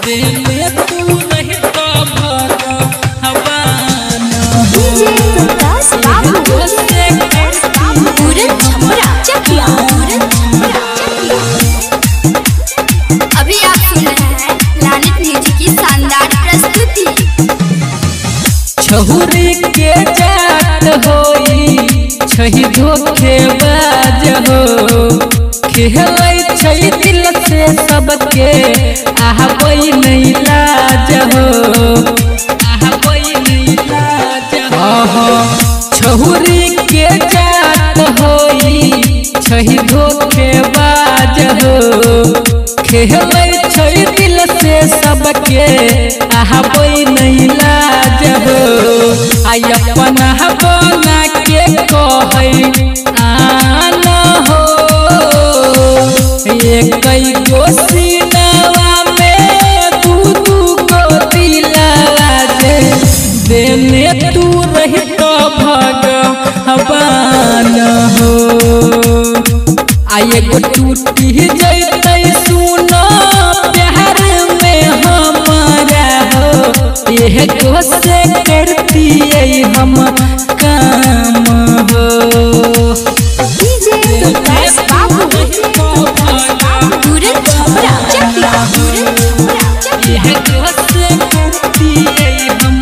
देने तू नहीं तो भगवान डीजे प्रकाश बाबू पूरन छपरा चकिया अभी आप सुन रहे हैं लानित म्यूजिक की शानदार प्रस्तुति। छहुरी के जात होई छही धोखेबाज हो खेलै छै दिल से सबके आहबई नहीं लाज हो आहबई नहीं लाज हो छहुरी के जात होई छही धोखेबाज हो खेलै छै दिल से सबके आहबई नहीं लाज हो आई अपन बना के कहै आन हो ये कई गो सीनवा में दू गो दिलवा दे देने तू रही तो भगवान हो आए गो टूटी जैते सुनो प्यार में हमारा हो यह गो से करती हम काम हो डीजे प्रकाश बाबू पूरन छपरा चकिया यह गो से करती हम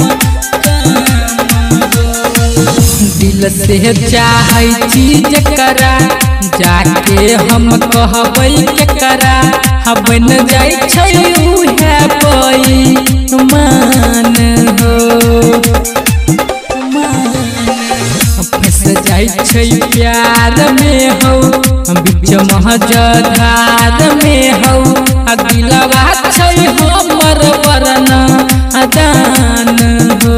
काम हो दिल से चाहे चीज करा जाके हम कहबै केकरा बन जाय छै उहे बेईमान हो फंस जाय छै प्यार में हो बीच महजधार में हो दिलवा छै हमर वरना दान हो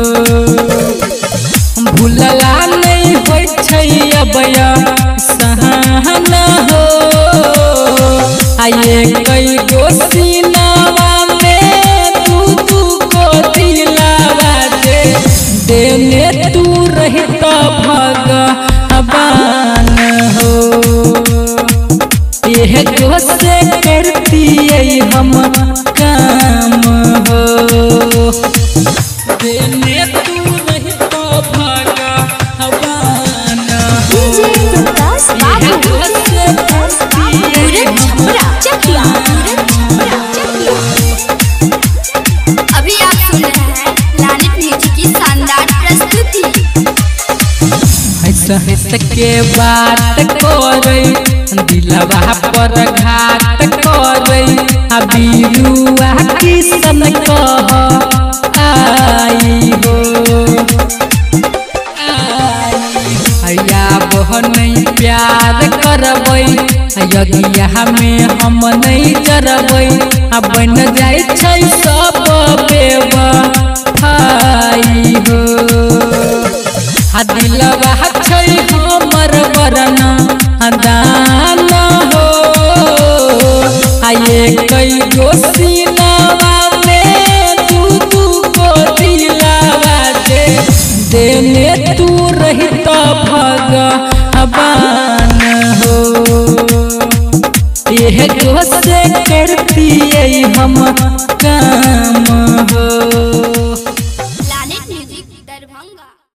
भूलला नहीं होय छै अबया सहन हो आए कई गो सीनवा में दू गो दिलवा दे देने तू रही तो भगवान हो यह गो से करती हम काम हो देने तू नहीं तो भगवान डीजे प्रकाश बाबू पूरन छपरा चकिया अभी आप सुन रहे हैं लानित म्यूजिक की शानदार प्रस्तुति। हंस के बात करे दिलवा पर घात करे बीरुआ किसन कह आई हो या बह नहीं प्यार करबै यज्ञ में हम नहीं जरबै बन जाय छै सब बेवफाई हो दिलवा छै हमर वरना दान हो आए कई गो सीनवा में दू गो दिलवा दे देने तू रही तो भगवान हो यह गो से करती हम